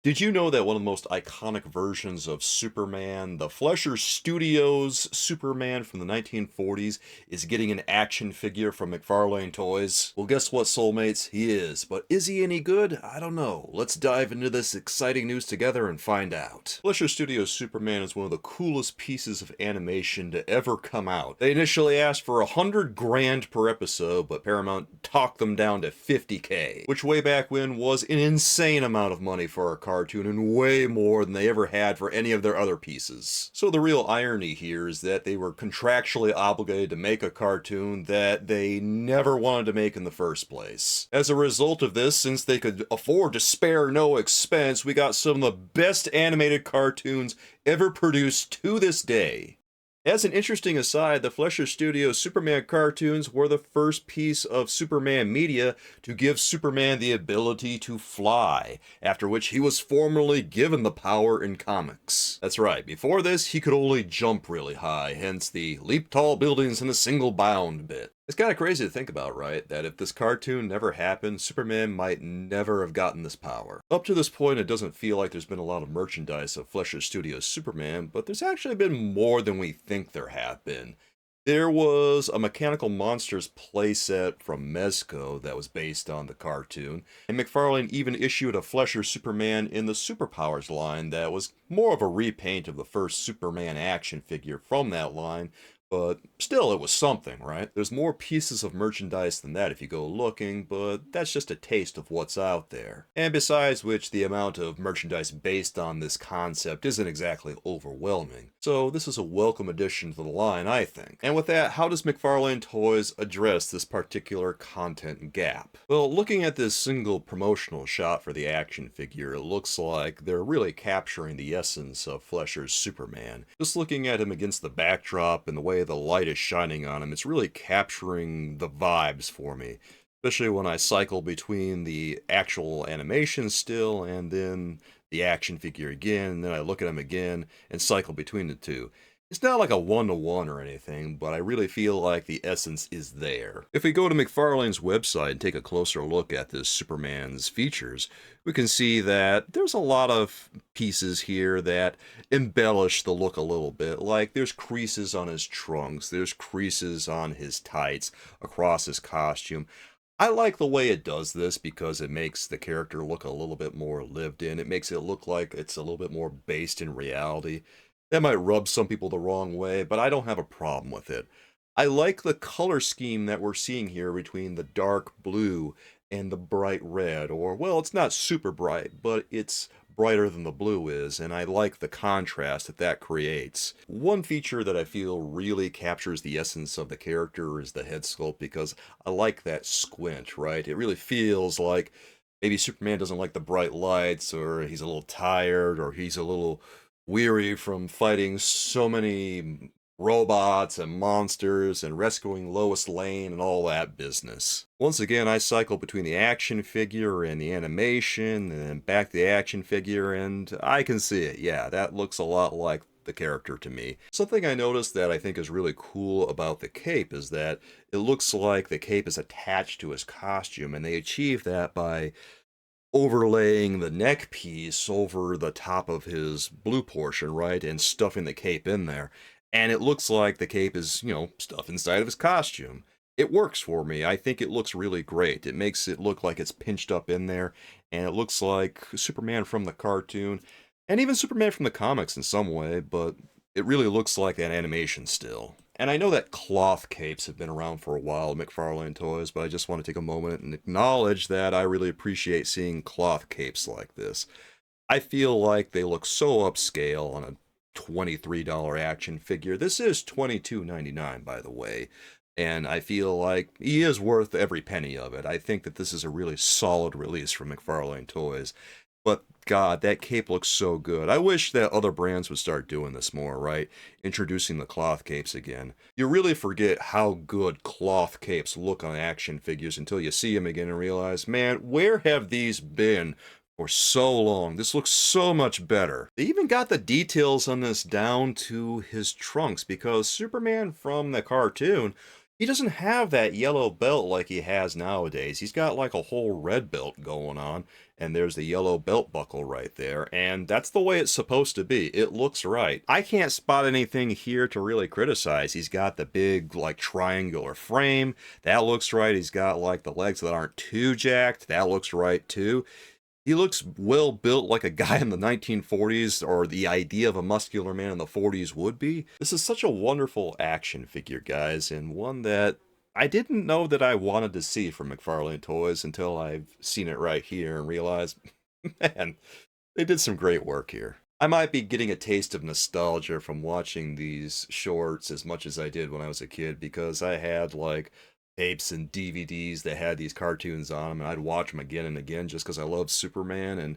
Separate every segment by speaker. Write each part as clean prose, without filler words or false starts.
Speaker 1: Did you know that one of the most iconic versions of Superman, the Fleischer Studios Superman from the 1940s, is getting an action figure from McFarlane Toys? Well, guess what, soulmates? He is. But is he any good? I don't know. Let's dive into this exciting news together and find out. Fleischer Studios Superman is one of the coolest pieces of animation to ever come out. They initially asked for 100 grand per episode, but Paramount talked them down to 50K, which way back when was an insane amount of money for a cartoon and way more than they ever had for any of their other pieces. So the real irony here is that they were contractually obligated to make a cartoon that they never wanted to make in the first place. As a result of this, since they could afford to spare no expense, we got some of the best animated cartoons ever produced to this day. As an interesting aside, the Fleischer Studios Superman cartoons were the first piece of Superman media to give Superman the ability to fly, after which he was formally given the power in comics. That's right, before this he could only jump really high, hence the leap tall buildings in a single bound bit. It's kind of crazy to think about, right? That if this cartoon never happened, Superman might never have gotten this power. Up to this point, it doesn't feel like there's been a lot of merchandise of Fleischer Studios Superman, but there's actually been more than we think there have been. There was a Mechanical Monsters playset from Mezco that was based on the cartoon, and McFarlane even issued a Fleischer Superman in the Superpowers line that was more of a repaint of the first Superman action figure from that line, but still, it was something, right? There's more pieces of merchandise than that if you go looking, but that's just a taste of what's out there. And besides which, the amount of merchandise based on this concept isn't exactly overwhelming. So this is a welcome addition to the line, I think. And with that, how does McFarlane Toys address this particular content gap? Well, looking at this single promotional shot for the action figure, it looks like they're really capturing the essence of Fleischer's Superman. Just looking at him against the backdrop and the way the light is shining on him, it's really capturing the vibes for me, especially when I cycle between the actual animation still and then the action figure again, and then I look at him again and cycle between the two. It's not like a one-to-one or anything, but I really feel like the essence is there. If we go to McFarlane's website and take a closer look at this Superman's features, we can see that there's a lot of pieces here that embellish the look a little bit. Like there's creases on his trunks, there's creases on his tights, across his costume. I like the way it does this because it makes the character look a little bit more lived in. It makes it look like it's a little bit more based in reality. That might rub some people the wrong way, but I don't have a problem with it. I like the color scheme that we're seeing here between the dark blue and the bright red, or, well, it's not super bright, but it's brighter than the blue is, and I like the contrast that that creates. One feature that I feel really captures the essence of the character is the head sculpt, because I like that squint, right? It really feels like maybe Superman doesn't like the bright lights, or he's a little tired, or he's a little weary from fighting so many robots and monsters and rescuing Lois Lane and all that business. Once again, I cycle between the action figure and the animation, and then back to the action figure, and I can see it. Yeah, that looks a lot like the character to me. Something I noticed that I think is really cool about the cape is that it looks like the cape is attached to his costume, and they achieve that by overlaying the neck piece over the top of his blue portion, right, and stuffing the cape in there. And it looks like the cape is, stuff inside of his costume. It works for me. I think it looks really great. It makes it look like it's pinched up in there, and it looks like Superman from the cartoon, and even Superman from the comics in some way, but it really looks like that animation still. And I know that cloth capes have been around for a while at McFarlane Toys, but I just want to take a moment and acknowledge that I really appreciate seeing cloth capes like this. I feel like they look so upscale on a $23 action figure. This is $22.99, by the way, and I feel like he is worth every penny of it. I think that this is a really solid release from McFarlane Toys. But God, that cape looks so good. I wish that other brands would start doing this more, right? Introducing the cloth capes again. You really forget how good cloth capes look on action figures until you see them again and realize, man, where have these been for so long? This looks so much better. They even got the details on this down to his trunks, because Superman from the cartoon, he doesn't have that yellow belt like he has nowadays. He's got like a whole red belt going on. and there's the yellow belt buckle right there, and that's the way it's supposed to be. It looks right. I can't spot anything here to really criticize. He's got the big, like, triangular frame. That looks right. He's got, like, the legs that aren't too jacked. That looks right, too. He looks well built like a guy in the 1940s, or the idea of a muscular man in the 40s would be. This is such a wonderful action figure, guys, and one that I didn't know that I wanted to see from McFarlane Toys until I've seen it right here and realized, man, they did some great work here. I might be getting a taste of nostalgia from watching these shorts as much as I did when I was a kid, because I had, like, tapes and DVDs that had these cartoons on them, and I'd watch them again and again just because I love Superman, and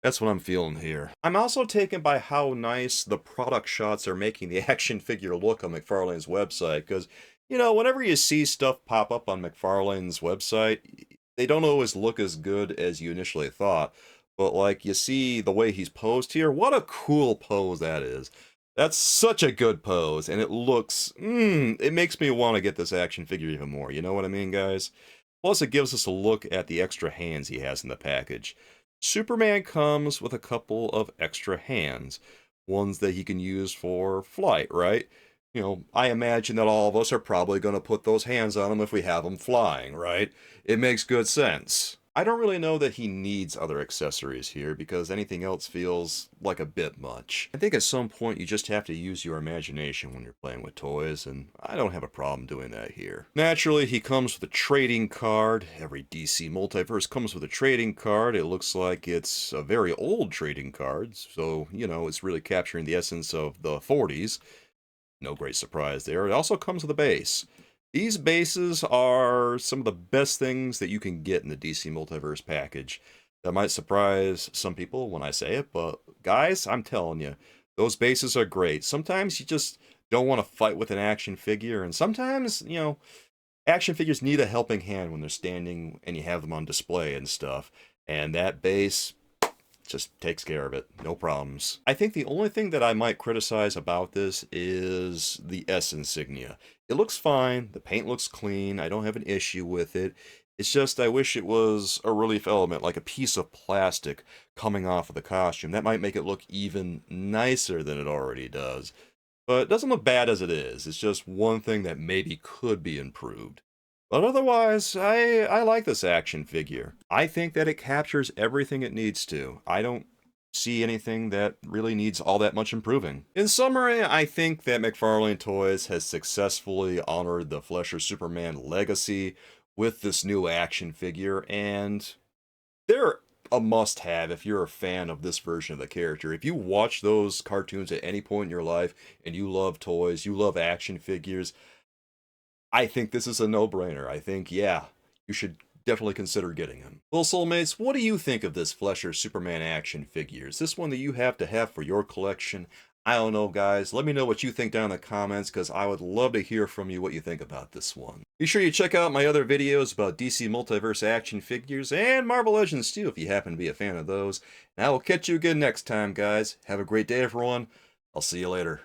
Speaker 1: that's what I'm feeling here. I'm also taken by how nice the product shots are making the action figure look on McFarlane's website, because, you know, whenever you see stuff pop up on McFarlane's website, they don't always look as good as you initially thought. But, like, you see the way he's posed here, what a cool pose that is. That's such a good pose, and it looks, it makes me want to get this action figure even more, you know what I mean, guys? Plus, it gives us a look at the extra hands he has in the package. Superman comes with a couple of extra hands, ones that he can use for flight, right? You know, I imagine that all of us are probably going to put those hands on him if we have him flying, right? It makes good sense. I don't really know that he needs other accessories here, because anything else feels like a bit much. I think at some point you just have to use your imagination when you're playing with toys, and I don't have a problem doing that here. Naturally, he comes with a trading card. Every DC Multiverse comes with a trading card. It looks like it's a very old trading card, so, you know, it's really capturing the essence of the 40s. No great surprise there. It also comes with a base. These bases are some of the best things that you can get in the DC Multiverse package. That might surprise some people when I say it, but guys, I'm telling you, those bases are great. Sometimes you just don't want to fight with an action figure, and sometimes, you know, action figures need a helping hand when they're standing and you have them on display and stuff. And that base just takes care of it. No problems. I think the only thing that I might criticize about this is the S insignia. It looks fine. The paint looks clean. I don't have an issue with it. It's just I wish it was a relief element, like a piece of plastic coming off of the costume. That might make it look even nicer than it already does. But it doesn't look bad as it is. It's just one thing that maybe could be improved. But otherwise, I like this action figure. I think that it captures everything it needs to. I don't see anything that really needs all that much improving. In summary, I think that McFarlane Toys has successfully honored the Fleischer Superman legacy with this new action figure, and they're a must-have if you're a fan of this version of the character. If you watch those cartoons at any point in your life and you love toys, you love action figures, I think this is a no-brainer. I think, yeah, you should definitely consider getting him. Well, Soulmates, what do you think of this Fleischer Superman action figure? Is this one that you have to have for your collection? I don't know, guys. Let me know what you think down in the comments, because I would love to hear from you what you think about this one. Be sure you check out my other videos about DC Multiverse action figures and Marvel Legends too, if you happen to be a fan of those. And I will catch you again next time, guys. Have a great day, everyone. I'll see you later.